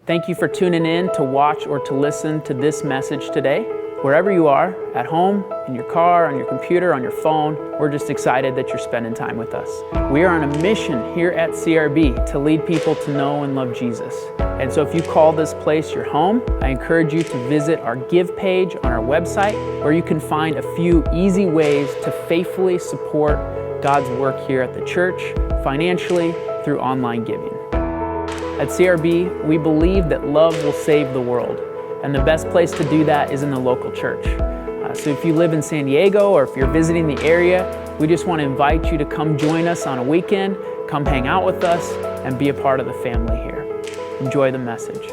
Thank you for tuning in to watch or to listen to this message today. Wherever you are, at home, in your car, on your computer, on your phone, we're just excited that you're spending time with us. We are on a mission here at CRB to lead people to know and love Jesus. And so if you call this place your home, I encourage you to visit our Give page on our website, where you can find a few easy ways to faithfully support God's work here at the church, financially, through online giving. At CRB, we believe that love will save the world, and the best place to do that is in the local church. So if you live in San Diego or if you're visiting the area, we just want to invite you to come join us on a weekend, come hang out with us, and be a part of the family here. Enjoy the message.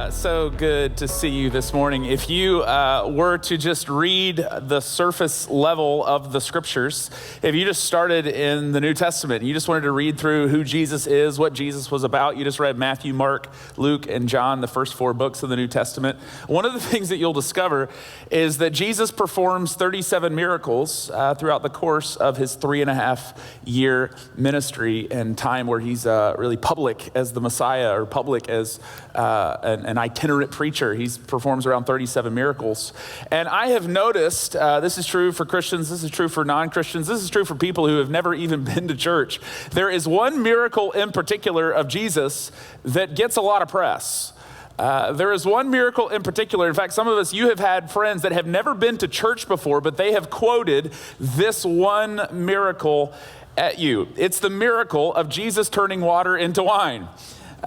So good to see you this morning. If you were to just read the surface level of the scriptures, if you just started in the New Testament, you just wanted to read through who Jesus is, what Jesus was about, you just read Matthew, Mark, Luke, and John, the first 4 books of the New Testament, one of the things that you'll discover is that Jesus performs 37 miracles throughout the course of his 3.5-year ministry and time where he's really public as the Messiah or public as an itinerant preacher. He performs around 37 miracles. And I have noticed, this is true for Christians, this is true for non-Christians, this is true for people who have never even been to church. There is one miracle in particular of Jesus that gets a lot of press. There is one miracle in particular. In fact, some of us, you have had friends that have never been to church before, but they have quoted this one miracle at you. It's the miracle of Jesus turning water into wine.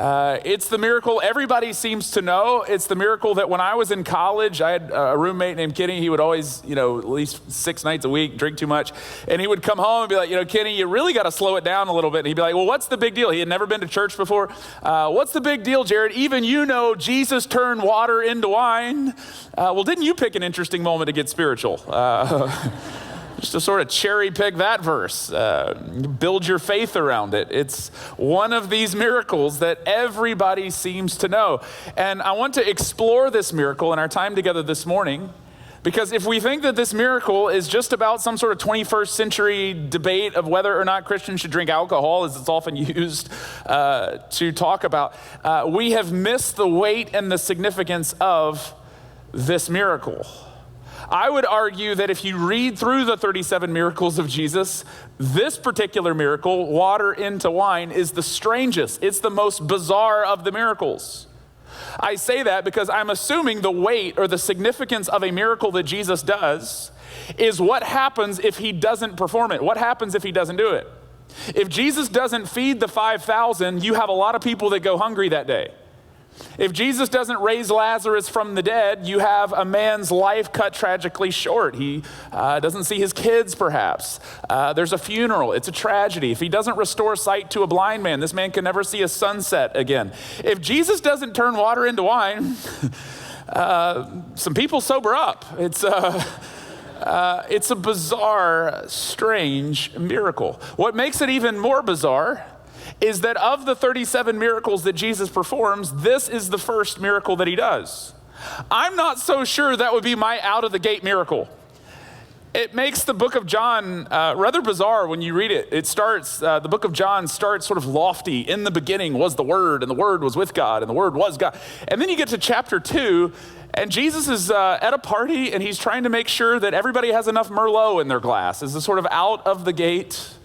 It's the miracle everybody seems to know. It's the miracle that when I was in college, I had a roommate named Kenny. He would always, at least 6 nights a week, drink too much. And he would come home and be like, Kenny, you really got to slow it down a little bit. And he'd be like, well, what's the big deal? He had never been to church before. What's the big deal, Jared? Even Jesus turned water into wine. Well, didn't you pick an interesting moment to get spiritual? Just to sort of cherry pick that verse, build your faith around it. It's one of these miracles that everybody seems to know. And I want to explore this miracle in our time together this morning, because if we think that this miracle is just about some sort of 21st century debate of whether or not Christians should drink alcohol, as it's often used to talk about, we have missed the weight and the significance of this miracle. I would argue that if you read through the 37 miracles of Jesus, this particular miracle, water into wine, is the strangest. It's the most bizarre of the miracles. I say that because I'm assuming the weight or the significance of a miracle that Jesus does is what happens if he doesn't perform it. What happens if he doesn't do it? If Jesus doesn't feed the 5,000, you have a lot of people that go hungry that day. If Jesus doesn't raise Lazarus from the dead, you have a man's life cut tragically short. He doesn't see his kids, perhaps. There's a funeral. It's a tragedy. If he doesn't restore sight to a blind man, this man can never see a sunset again. If Jesus doesn't turn water into wine, some people sober up. It's a bizarre, strange miracle. What makes it even more bizarre is that of the 37 miracles that Jesus performs, this is the first miracle that he does. I'm not so sure that would be my out-of-the-gate miracle. It makes the book of John rather bizarre when you read it. The book of John starts sort of lofty. In the beginning was the Word, and the Word was with God, and the Word was God. And then you get to chapter 2, and Jesus is at a party, and he's trying to make sure that everybody has enough Merlot in their glass. It's a sort of out-of-the-gate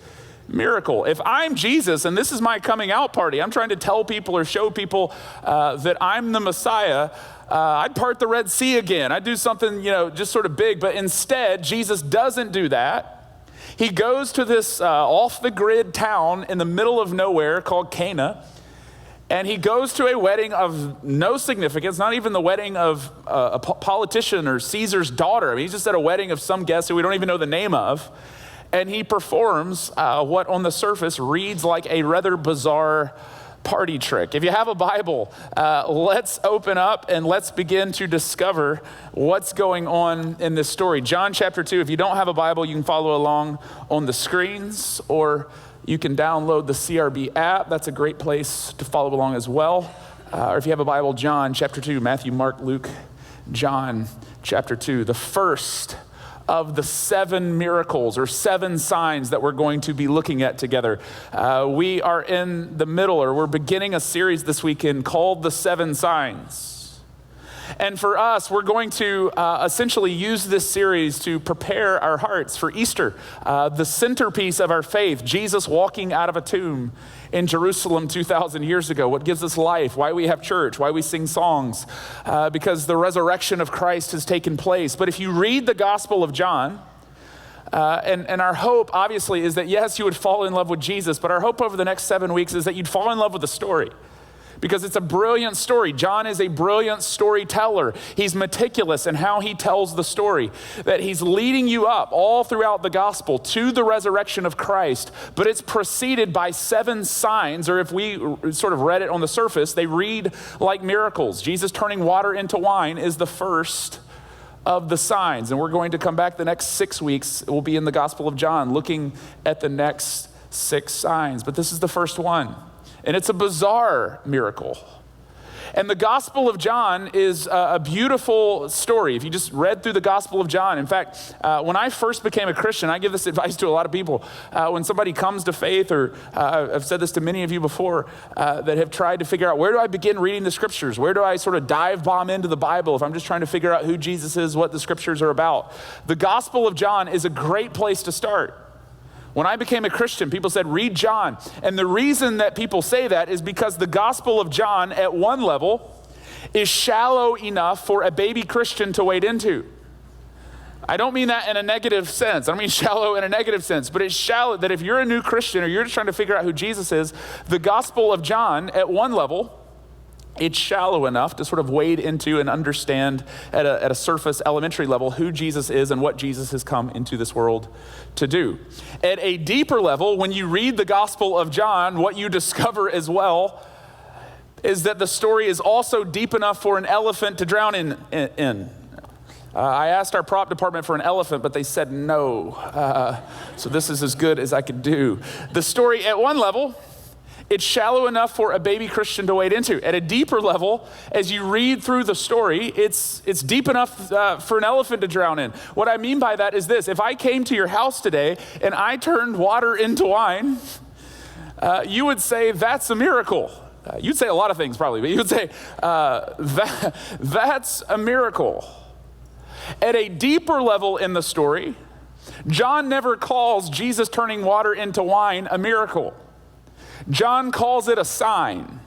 miracle. If I'm Jesus and this is my coming out party, I'm trying to tell people or show people that I'm the Messiah, I'd part the Red Sea again. I'd do something, just sort of big. But instead, Jesus doesn't do that. He goes to this off-the-grid town in the middle of nowhere called Cana, and he goes to a wedding of no significance, not even the wedding of a politician or Caesar's daughter. I mean, he's just at a wedding of some guest who we don't even know the name of. And he performs what on the surface reads like a rather bizarre party trick. If you have a Bible, let's open up and let's begin to discover what's going on in this story. John chapter 2, if you don't have a Bible, you can follow along on the screens, or you can download the CRB app. That's a great place to follow along as well. Or if you have a Bible, John chapter 2, Matthew, Mark, Luke, John chapter 2, the first of the 7 miracles or 7 signs that we're going to be looking at together. We are in the middle, or we're beginning a series this weekend called The 7 Signs. And for us, we're going to essentially use this series to prepare our hearts for Easter, the centerpiece of our faith, Jesus walking out of a tomb in Jerusalem 2,000 years ago. What gives us life, why we have church, why we sing songs, because the resurrection of Christ has taken place. But if you read the Gospel of John, and our hope, obviously, is that, yes, you would fall in love with Jesus, but our hope over the next 7 weeks is that you'd fall in love with the story. Because it's a brilliant story. John is a brilliant storyteller. He's meticulous in how he tells the story. That he's leading you up all throughout the gospel to the resurrection of Christ. But it's preceded by 7 signs, or if we sort of read it on the surface, they read like miracles. Jesus turning water into wine is the first of the signs. And we're going to come back the next 6 weeks. We'll be in the Gospel of John looking at the next 6 signs. But this is the first one. And it's a bizarre miracle. And the Gospel of John is a beautiful story. If you just read through the Gospel of John. In fact, when I first became a Christian, I give this advice to a lot of people. When somebody comes to faith, or I've said this to many of you before, that have tried to figure out, where do I begin reading the scriptures? Where do I sort of dive bomb into the Bible if I'm just trying to figure out who Jesus is, what the scriptures are about? The Gospel of John is a great place to start. When I became a Christian, people said, read John. And the reason that people say that is because the Gospel of John, at one level, is shallow enough for a baby Christian to wade into. I don't mean that in a negative sense. I don't mean shallow in a negative sense, but it's shallow that if you're a new Christian or you're just trying to figure out who Jesus is, the Gospel of John, at one level, it's shallow enough to sort of wade into and understand at a surface elementary level who Jesus is and what Jesus has come into this world to do. At a deeper level, when you read the Gospel of John, what you discover as well is that the story is also deep enough for an elephant to drown in. I asked our prop department for an elephant, but they said no. So this is as good as I could do. The story at one level, it's shallow enough for a baby Christian to wade into. At a deeper level, as you read through the story, it's deep enough for an elephant to drown in. What I mean by that is this. If I came to your house today and I turned water into wine, you would say that's a miracle. You'd say a lot of things probably, but you would say that's a miracle. At a deeper level in the story, John never calls Jesus turning water into wine a miracle. John calls it a sign.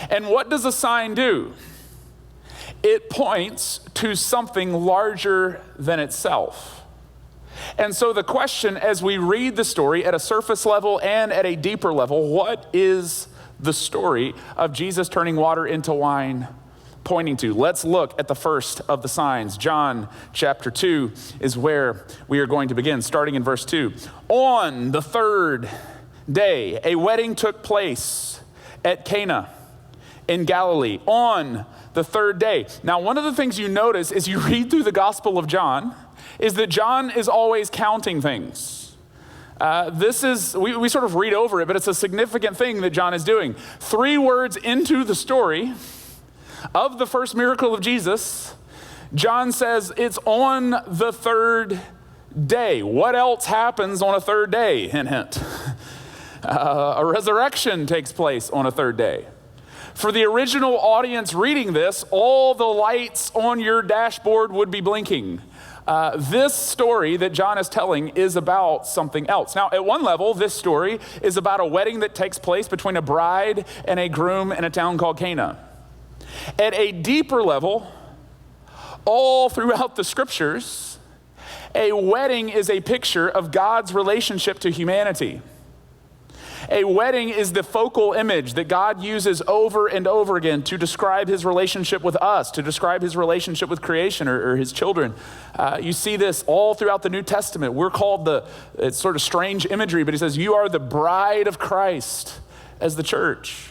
And what does a sign do? It points to something larger than itself. And so the question, as we read the story at a surface level and at a deeper level, what is the story of Jesus turning water into wine pointing to? Let's look at the first of the signs. John chapter 2 is where we are going to begin, starting in verse 2. On the 3rd day, a wedding took place at Cana in Galilee on the 3rd day. Now, one of the things you notice as you read through the Gospel of John is that John is always counting things. We sort of read over it, but it's a significant thing that John is doing. 3 words into the story of the first miracle of Jesus, John says it's on the 3rd day. What else happens on a 3rd day? Hint, hint. A resurrection takes place on a 3rd day. For the original audience reading this, all the lights on your dashboard would be blinking. This story that John is telling is about something else. Now, at one level, this story is about a wedding that takes place between a bride and a groom in a town called Cana. At a deeper level, all throughout the scriptures, a wedding is a picture of God's relationship to humanity. A wedding is the focal image that God uses over and over again to describe his relationship with us, to describe his relationship with creation or his children. You see this all throughout the New Testament. We're called it's sort of strange imagery, but he says, you are the bride of Christ as the church.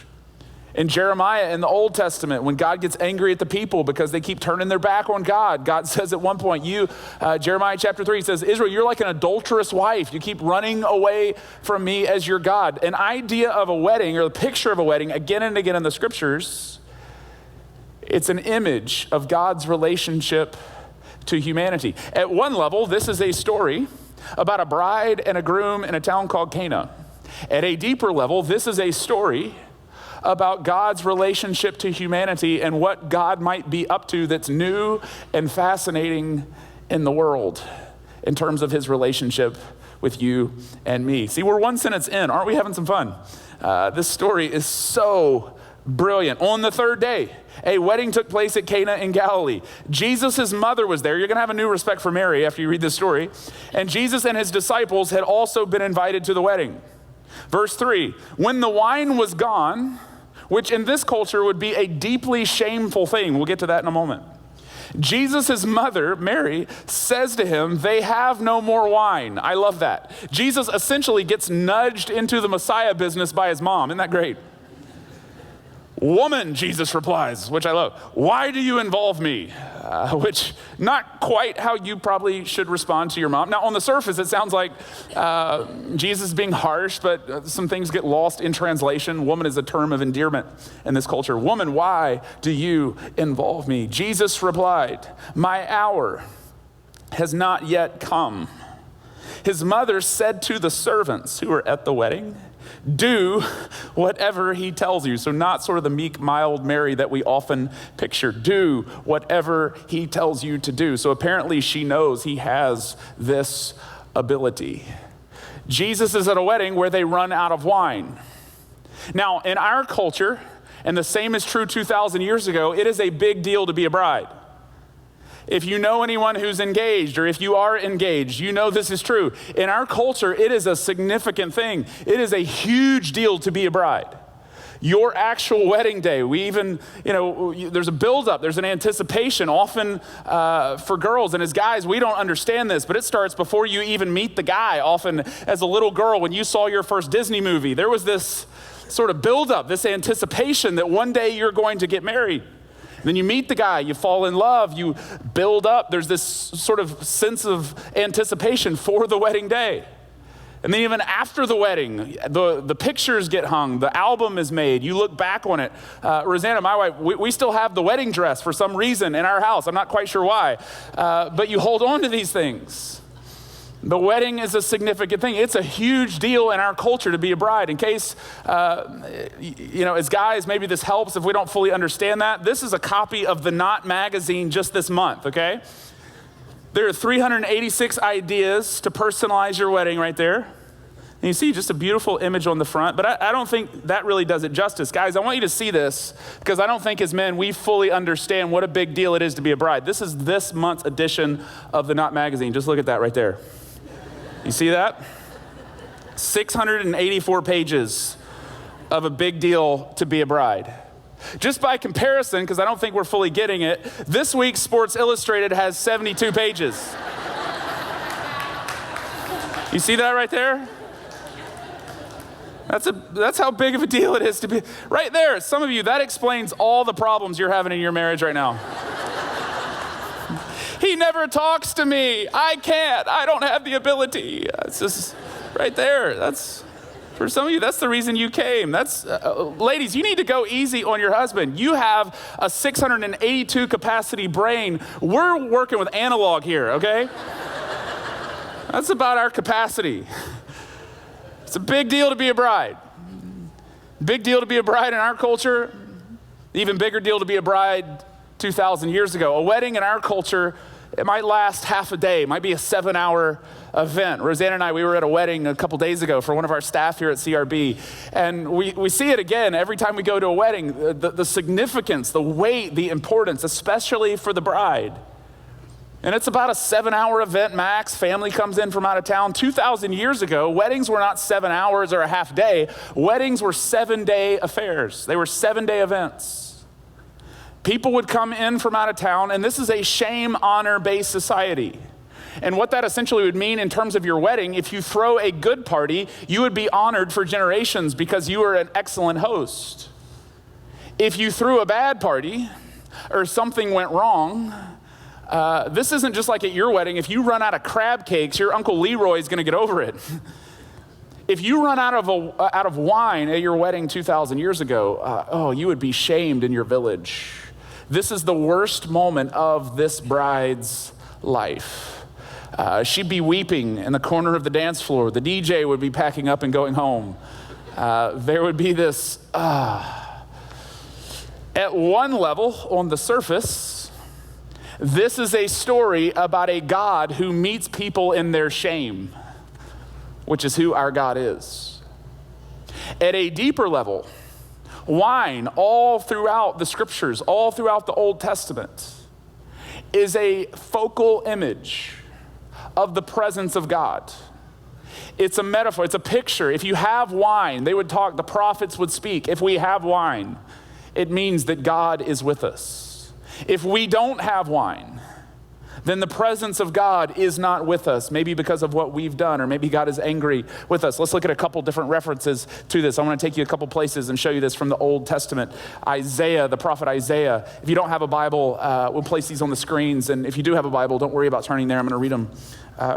In Jeremiah in the Old Testament, when God gets angry at the people because they keep turning their back on God, God says at one point, Jeremiah chapter 3, he says, Israel, you're like an adulterous wife. You keep running away from me as your God. An idea of a wedding, or the picture of a wedding, again and again in the scriptures, it's an image of God's relationship to humanity. At one level, this is a story about a bride and a groom in a town called Cana. At a deeper level, this is a story about God's relationship to humanity and what God might be up to that's new and fascinating in the world in terms of his relationship with you and me. See, we're one sentence in. Aren't we having some fun? This story is so brilliant. On the third day, a wedding took place at Cana in Galilee. Jesus' mother was there. You're going to have a new respect for Mary after you read this story. And Jesus and his disciples had also been invited to the wedding. Verse 3, when the wine was gone, which in this culture would be a deeply shameful thing. We'll get to that in a moment. Jesus' mother, Mary, says to him, they have no more wine. I love that. Jesus essentially gets nudged into the Messiah business by his mom. Isn't that great? Woman, Jesus replies, which I love, why do you involve me? Which not quite how you probably should respond to your mom. Now, on the surface, it sounds like Jesus being harsh, but some things get lost in translation. Woman is a term of endearment in this culture. Woman, why do you involve me? Jesus replied, my hour has not yet come. His mother said to the servants who were at the wedding, do whatever he tells you. So not sort of the meek, mild Mary that we often picture. Do whatever he tells you to do. So apparently she knows he has this ability. Jesus is at a wedding where they run out of wine. Now, in our culture, and the same is true 2,000 years ago, it is a big deal to be a bride. If you know anyone who's engaged, or if you are engaged, you know this is true. In our culture, it is a significant thing. It is a huge deal to be a bride. Your actual wedding day, we even, there's a buildup, there's an anticipation, often for girls. And as guys, we don't understand this, but it starts before you even meet the guy. Often as a little girl, when you saw your first Disney movie, there was this sort of buildup, this anticipation that one day you're going to get married. Then you meet the guy, you fall in love, you build up. There's this sort of sense of anticipation for the wedding day. And then even after the wedding, the pictures get hung, the album is made, you look back on it. Rosanna, my wife, we still have the wedding dress for some reason in our house. I'm not quite sure why. But you hold on to these things. The wedding is a significant thing. It's a huge deal in our culture to be a bride. In case, as guys, maybe this helps if we don't fully understand that. This is a copy of the Knot magazine just this month, okay? There are 386 ideas to personalize your wedding right there. And you see just a beautiful image on the front, but I don't think that really does it justice. Guys, I want you to see this because I don't think as men we fully understand what a big deal it is to be a bride. This is this month's edition of the Knot magazine. Just look at that right there. You see that? 684 pages of a big deal to be a bride. Just by comparison, because I don't think we're fully getting it, this week's Sports Illustrated has 72 pages. You see that right there? That's how big of a deal it is to be. Right there, some of you, that explains all the problems you're having in your marriage right now. He never talks to me. I can't. I don't have the ability. It's just right there. That's, for some of you, that's the reason you came. That's, ladies, you need to go easy on your husband. You have a 682 capacity brain. We're working with analog here, okay? That's about our capacity. It's a big deal to be a bride. Big deal to be a bride in our culture. Even bigger deal to be a bride 2,000 years ago. A wedding in our culture, it might last half a day. It might be a 7-hour event. Rosanna and I, we were at a wedding a couple days ago for one of our staff here at CRB. And we see it again every time we go to a wedding, the significance, the weight, the importance, especially for the bride. And it's about a 7-hour event max. Family comes in from out of town. 2,000 years ago, weddings were not 7 hours or a half day. Weddings were 7-day affairs. They were 7-day events. People would come in from out of town, and this is a shame, honor-based society. And what that essentially would mean in terms of your wedding, if you throw a good party, you would be honored for generations because you were an excellent host. If you threw a bad party or something went wrong, this isn't just like at your wedding. If you run out of crab cakes, your Uncle Leroy is going to get over it. If you run out of wine at your wedding 2,000 years ago, you would be shamed in your village. This is the worst moment of this bride's life. She'd be weeping in the corner of the dance floor. The DJ would be packing up and going home. There would be this, at one level, on the surface, this is a story about a God who meets people in their shame, which is who our God is. At a deeper level, wine, all throughout the scriptures, all throughout the Old Testament, is a focal image of the presence of God. It's a metaphor, it's a picture. If you have wine, they would talk, the prophets would speak. If we have wine, it means that God is with us. If we don't have wine, then the presence of God is not with us, maybe because of what we've done, or maybe God is angry with us. Let's look at a couple different references to this. I want to take you a couple places and show you this from the Old Testament. Isaiah, the prophet Isaiah. If you don't have a Bible, we'll place these on the screens. And if you do have a Bible, don't worry about turning there. I'm going to read them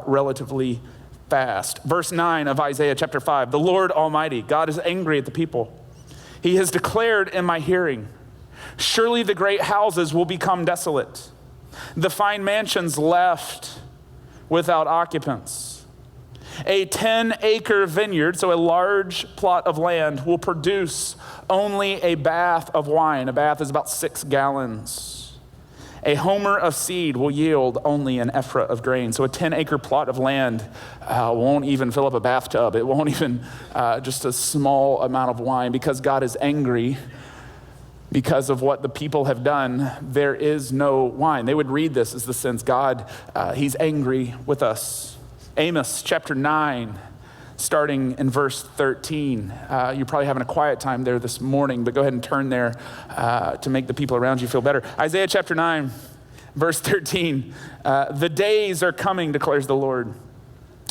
relatively fast. Verse 9 of Isaiah chapter 5. The Lord Almighty, God is angry at the people. He has declared in my hearing, surely the great houses will become desolate, the fine mansions left without occupants. A 10-acre vineyard, so a large plot of land, will produce only a bath of wine. A bath is about 6 gallons. A homer of seed will yield only an ephah of grain. So a 10-acre plot of land won't even fill up a bathtub. It won't even just a small amount of wine, because God is angry. Because of what the people have done, there is no wine. They would read this as the sense, God, he's angry with us. Amos chapter 9, starting in verse 13. You're probably having a quiet time there this morning, but go ahead and turn there to make the people around you feel better. Isaiah chapter 9, verse 13. The days are coming, declares the Lord.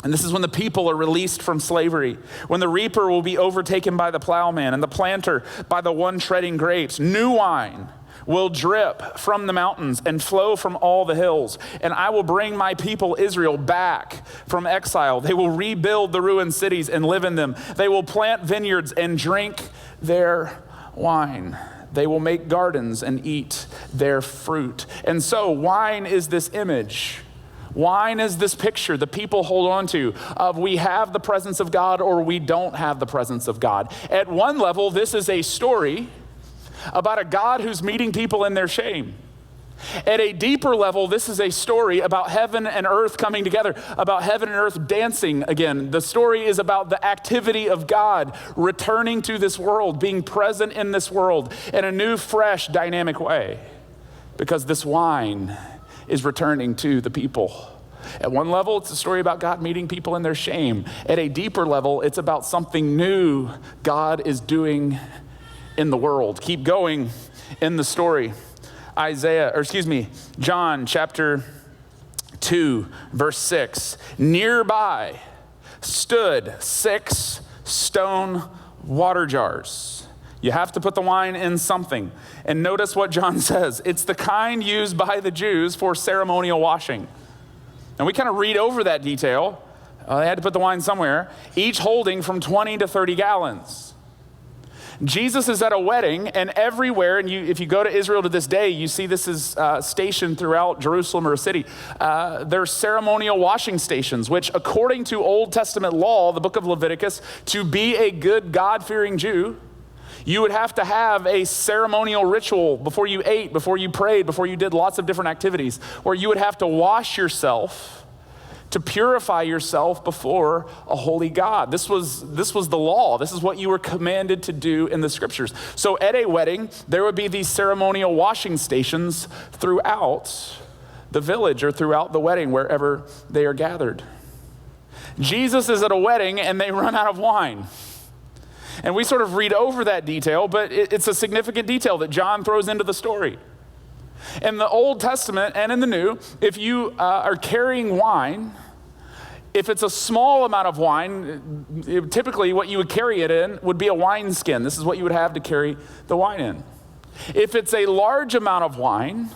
And this is when the people are released from slavery, when the reaper will be overtaken by the plowman and the planter by the one treading grapes. New wine will drip from the mountains and flow from all the hills. And I will bring my people Israel back from exile. They will rebuild the ruined cities and live in them. They will plant vineyards and drink their wine. They will make gardens and eat their fruit. And so wine is this image. Wine is this picture the people hold on to of we have the presence of God or we don't have the presence of God. At one level, this is a story about a God who's meeting people in their shame. At a deeper level, this is a story about heaven and earth coming together, about heaven and earth dancing again. The story is about the activity of God returning to this world, being present in this world in a new, fresh, dynamic way, because this wine is returning to the people. At one level, it's a story about God meeting people in their shame. At a deeper level, it's about something new God is doing in the world. Keep going in the story. John chapter 2, verse 6. Nearby stood 6 stone water jars. You have to put the wine in something. And notice what John says. It's the kind used by the Jews for ceremonial washing. And we kind of read over that detail. They had to put the wine somewhere, each holding from 20 to 30 gallons. Jesus is at a wedding, and everywhere, and if you go to Israel to this day, you see this is stationed throughout Jerusalem or a city. There are ceremonial washing stations, which according to Old Testament law, the book of Leviticus, to be a good God-fearing Jew, you would have to have a ceremonial ritual before you ate, before you prayed, before you did lots of different activities, where you would have to wash yourself to purify yourself before a holy God. This was the law. This is what you were commanded to do in the scriptures. So at a wedding, there would be these ceremonial washing stations throughout the village or throughout the wedding, wherever they are gathered. Jesus is at a wedding and they run out of wine. And we sort of read over that detail, but it's a significant detail that John throws into the story. In the Old Testament and in the New, if you are carrying wine, if it's a small amount of wine, typically what you would carry it in would be a wineskin. This is what you would have to carry the wine in. If it's a large amount of wine,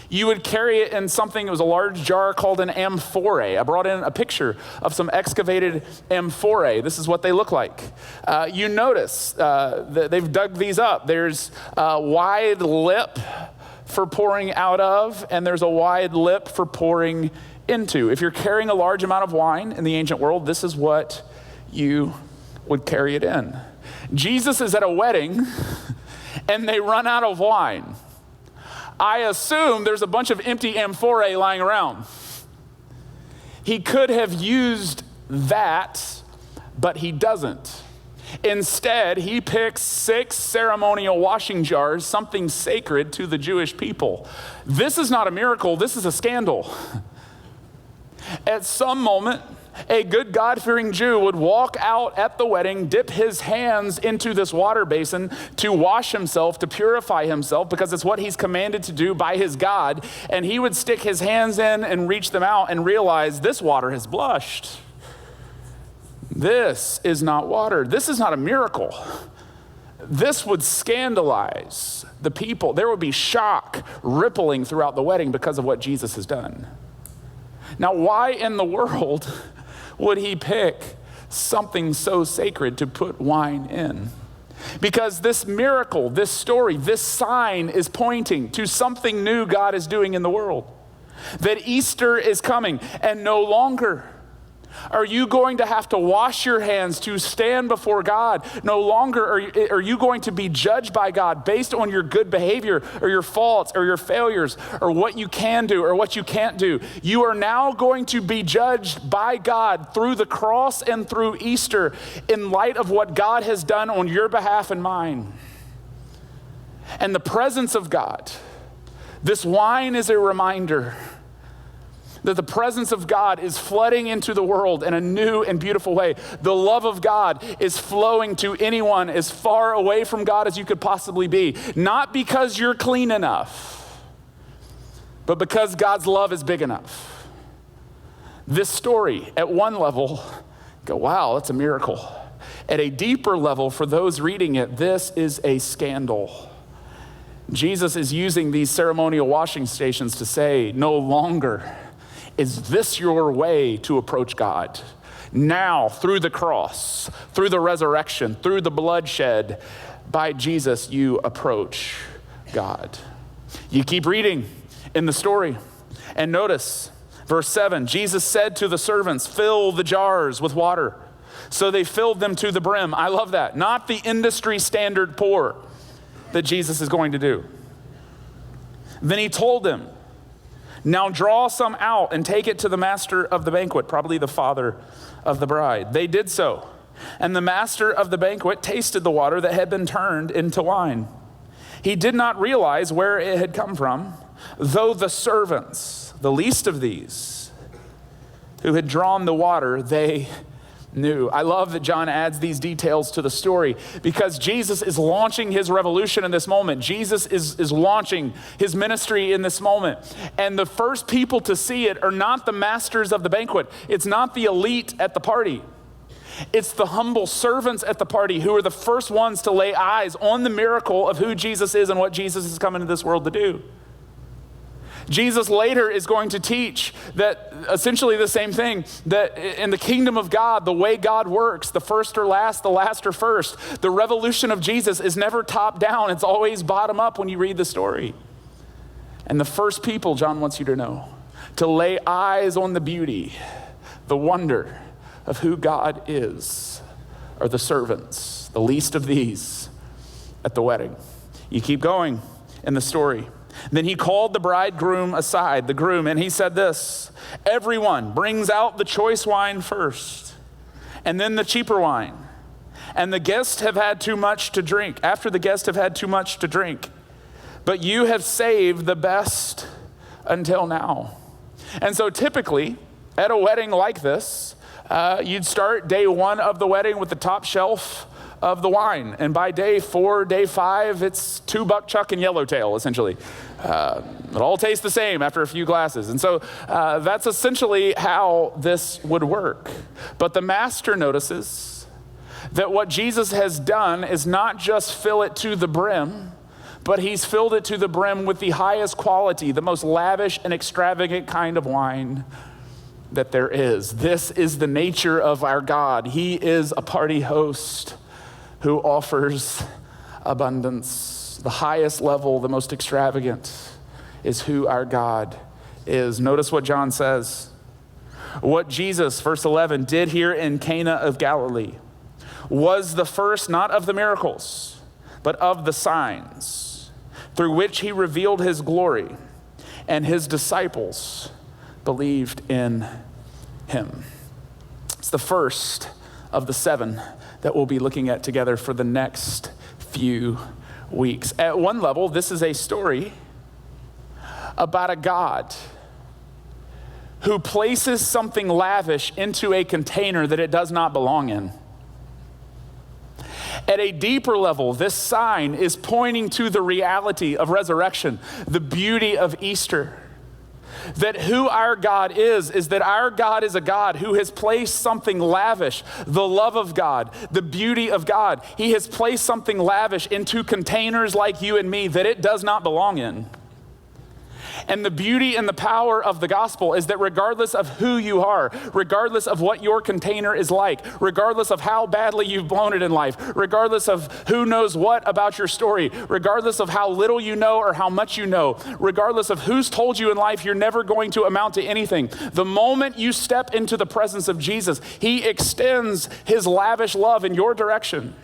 you would carry it in something, it was a large jar called an amphorae. I brought in a picture of some excavated amphorae. This is what they look like. You notice that they've dug these up. There's wide lip for pouring out of, and there's a wide lip for pouring into. If you're carrying a large amount of wine in the ancient world, this is what you would carry it in. Jesus is at a wedding and they run out of wine. I assume there's a bunch of empty amphorae lying around. He could have used that, but he doesn't. Instead, he picks 6 ceremonial washing jars, something sacred to the Jewish people. This is not a miracle, this is a scandal. At some moment, a good God-fearing Jew would walk out at the wedding, dip his hands into this water basin to wash himself, to purify himself, because it's what he's commanded to do by his God. And he would stick his hands in and reach them out and realize this water has blushed. This is not water. This is not a miracle. This would scandalize the people. There would be shock rippling throughout the wedding because of what Jesus has done. Now, why in the world would he pick something so sacred to put wine in? Because this miracle, this story, this sign is pointing to something new God is doing in the world. That Easter is coming, and no longer are you going to have to wash your hands to stand before God. No longer are you going to be judged by God based on your good behavior or your faults or your failures or what you can do or what you can't do. You are now going to be judged by God through the cross and through Easter in light of what God has done on your behalf and mine. And the presence of God, this wine is a reminder that the presence of God is flooding into the world in a new and beautiful way. The love of God is flowing to anyone as far away from God as you could possibly be. Not because you're clean enough, but because God's love is big enough. This story, at one level, go, wow, that's a miracle. At a deeper level, for those reading it, this is a scandal. Jesus is using these ceremonial washing stations to say, no longer is this your way to approach God? Now, through the cross, through the resurrection, through the bloodshed, by Jesus, you approach God. You keep reading in the story, and notice, verse 7, Jesus said to the servants, fill the jars with water. So they filled them to the brim. I love that. Not the industry standard pour that Jesus is going to do. Then he told them, now draw some out and take it to the master of the banquet, probably the father of the bride. They did so. And the master of the banquet tasted the water that had been turned into wine. He did not realize where it had come from, though the servants, the least of these, who had drawn the water, they knew. I love that John adds these details to the story because Jesus is launching his revolution in this moment. Jesus is launching his ministry in this moment. And the first people to see it are not the masters of the banquet. It's not the elite at the party. It's the humble servants at the party who are the first ones to lay eyes on the miracle of who Jesus is and what Jesus is coming to this world to do. Jesus later is going to teach that essentially the same thing, that in the kingdom of God, the way God works, the first are last, the last are first. The revolution of Jesus is never top down. It's always bottom up when you read the story. And the first people, John wants you to know, to lay eyes on the beauty, the wonder of who God is, are the servants, the least of these at the wedding. You keep going in the story. Then he called the bridegroom aside, the groom, and he said this, everyone brings out the choice wine first, and then the cheaper wine. And the guests have had too much to drink, after the guests have had too much to drink. But you have saved the best until now. And so typically, at a wedding like this, you'd start day 1 of the wedding with the top shelf of the wine. And by day 4, day 5, it's 2 buck chuck and yellowtail, essentially. It all tastes the same after a few glasses. And so that's essentially how this would work. But the master notices that what Jesus has done is not just fill it to the brim, but he's filled it to the brim with the highest quality, the most lavish and extravagant kind of wine that there is. This is the nature of our God. He is a party host who offers abundance, the highest level, the most extravagant is who our God is. Notice what John says. What Jesus, verse 11, did here in Cana of Galilee was the first not of the miracles, but of the signs, through which he revealed his glory, and his disciples believed in him. It's the first of the 7 that we'll be looking at together for the next few weeks. At one level, this is a story about a God who places something lavish into a container that it does not belong in. At a deeper level, this sign is pointing to the reality of resurrection, the beauty of Easter. That who our God is that our God is a God who has placed something lavish, the love of God, the beauty of God. He has placed something lavish into containers like you and me that it does not belong in. And the beauty and the power of the gospel is that regardless of who you are, regardless of what your container is like, regardless of how badly you've blown it in life, regardless of who knows what about your story, regardless of how little you know or how much you know, regardless of who's told you in life you're never going to amount to anything, the moment you step into the presence of Jesus, he extends his lavish love in your direction.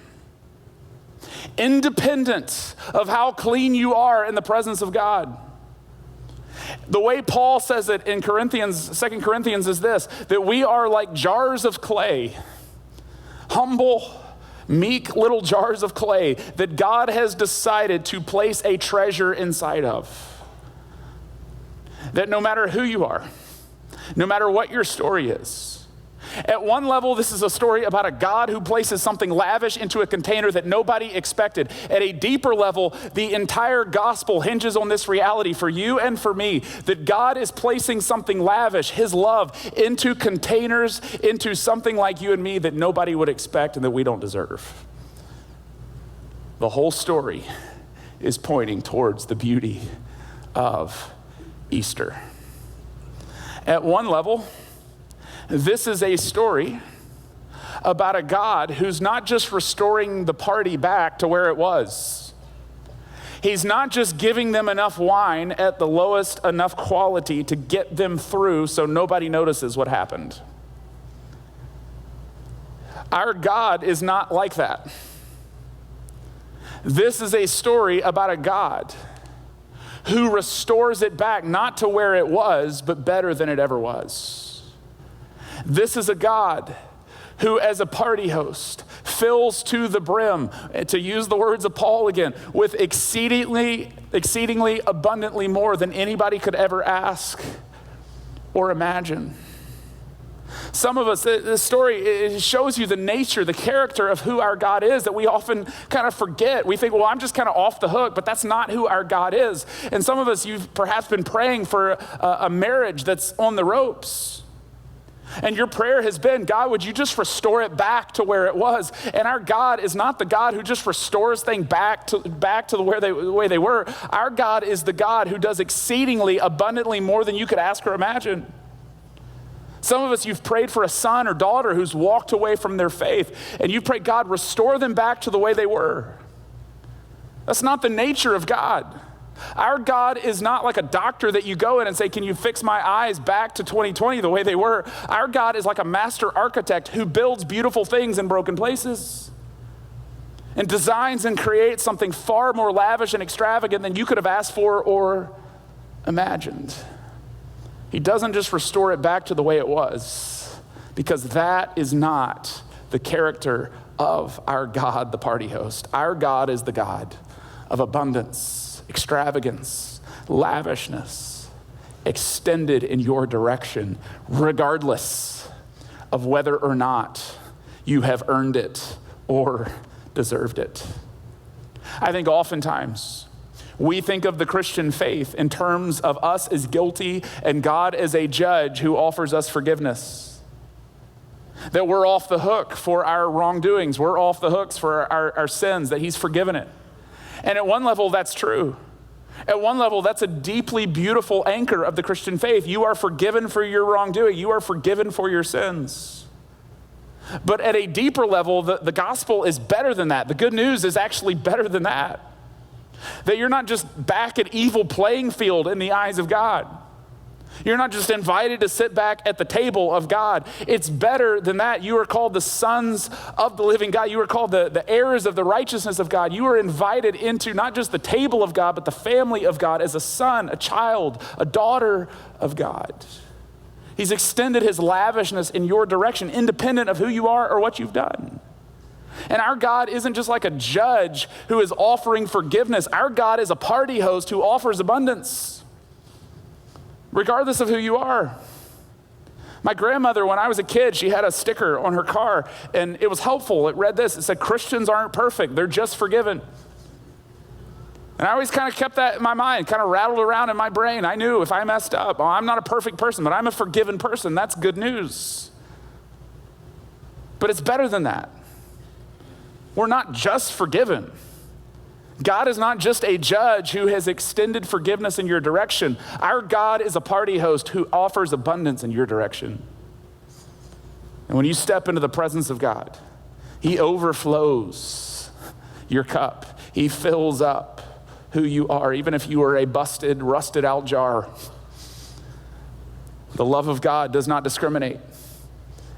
Independent of how clean you are in the presence of God. The way Paul says it in 2 Corinthians is this, that we are like jars of clay, humble, meek little jars of clay that God has decided to place a treasure inside of. That no matter who you are, no matter what your story is, at one level, this is a story about a God who places something lavish into a container that nobody expected. At a deeper level, the entire gospel hinges on this reality for you and for me, that God is placing something lavish, his love, into containers, into something like you and me that nobody would expect and that we don't deserve. The whole story is pointing towards the beauty of Easter. At one level, this is a story about a God who's not just restoring the party back to where it was. He's not just giving them enough wine at the lowest enough quality to get them through so nobody notices what happened. Our God is not like that. This is a story about a God who restores it back, not to where it was, but better than it ever was. This is a God who, as a party host, fills to the brim, to use the words of Paul again, with exceedingly abundantly more than anybody could ever ask or imagine. Some of us, this story, it shows you the nature, the character of who our God is that we often kind of forget. We think, well, I'm just kind of off the hook, but that's not who our God is. And some of us, you've perhaps been praying for a marriage that's on the ropes. And your prayer has been, God, would you just restore it back to where it was? And our God is not the God who just restores things back to the way they were. Our God is the God who does exceedingly abundantly more than you could ask or imagine. Some of us, you've prayed for a son or daughter who's walked away from their faith, and you pray, God, restore them back to the way they were. That's not the nature of God. Our God is not like a doctor that you go in and say, can you fix my eyes back to 2020 the way they were? Our God is like a master architect who builds beautiful things in broken places and designs and creates something far more lavish and extravagant than you could have asked for or imagined. He doesn't just restore it back to the way it was, because that is not the character of our God, the party host. Our God is the God of abundance, extravagance, lavishness, extended in your direction, regardless of whether or not you have earned it or deserved it. I think oftentimes we think of the Christian faith in terms of us as guilty and God as a judge who offers us forgiveness. That we're off the hook for our wrongdoings. We're off the hooks for our sins, that he's forgiven it. And at one level, that's true. At one level, that's a deeply beautiful anchor of the Christian faith. You are forgiven for your wrongdoing. You are forgiven for your sins. But at a deeper level, the gospel is better than that. The good news is actually better than that. That you're not just back at evil playing field in the eyes of God. You're not just invited to sit back at the table of God. It's better than that. You are called the sons of the living God. You are called the heirs of the righteousness of God. You are invited into not just the table of God, but the family of God as a son, a child, a daughter of God. He's extended his lavishness in your direction, independent of who you are or what you've done. And our God isn't just like a judge who is offering forgiveness. Our God is a party host who offers abundance, regardless of who you are. My grandmother, when I was a kid, she had a sticker on her car, and it was helpful. It read this. It said, "Christians aren't perfect. They're just forgiven." And I always kind of kept that in my mind, kind of rattled around in my brain. I knew if I messed up, I'm not a perfect person, but I'm a forgiven person. That's good news. But it's better than that. We're not just forgiven. God is not just a judge who has extended forgiveness in your direction. Our God is a party host who offers abundance in your direction. And when you step into the presence of God, he overflows your cup. He fills up who you are, even if you are a busted, rusted out jar. The love of God does not discriminate.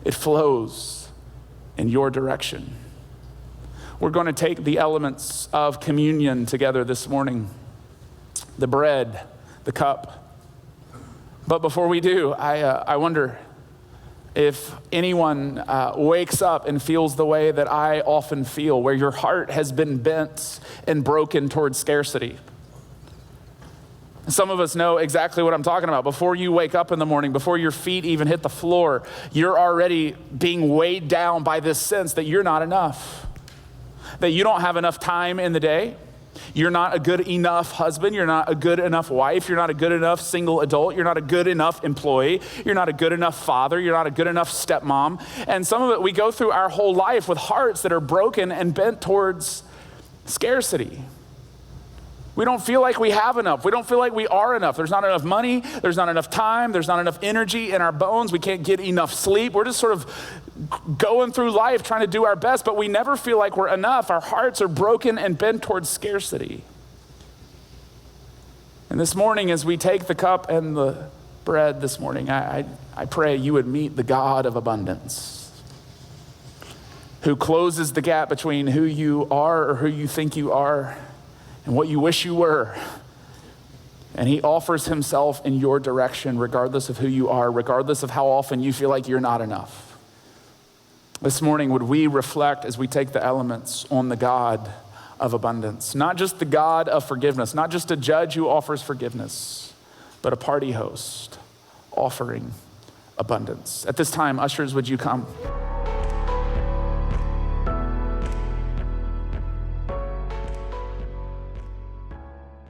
It flows in your direction. We're going to take the elements of communion together this morning. The bread, the cup. But before we do, I wonder if anyone wakes up and feels the way that I often feel, where your heart has been bent and broken towards scarcity. Some of us know exactly what I'm talking about. Before you wake up in the morning, before your feet even hit the floor, you're already being weighed down by this sense that you're not enough, that you don't have enough time in the day. You're not a good enough husband. You're not a good enough wife. You're not a good enough single adult. You're not a good enough employee. You're not a good enough father. You're not a good enough stepmom. And some of it, we go through our whole life with hearts that are broken and bent towards scarcity. We don't feel like we have enough. We don't feel like we are enough. There's not enough money. There's not enough time. There's not enough energy in our bones. We can't get enough sleep. We're just sort of going through life trying to do our best, but we never feel like we're enough. Our hearts are broken and bent towards scarcity. And this morning, as we take the cup and the bread this morning, I pray you would meet the God of abundance, who closes the gap between who you are or who you think you are and what you wish you were. And he offers himself in your direction, regardless of who you are, regardless of how often you feel like you're not enough. This morning, would we reflect as we take the elements on the God of abundance? Not just the God of forgiveness, not just a judge who offers forgiveness, but a party host offering abundance. At this time, ushers, would you come?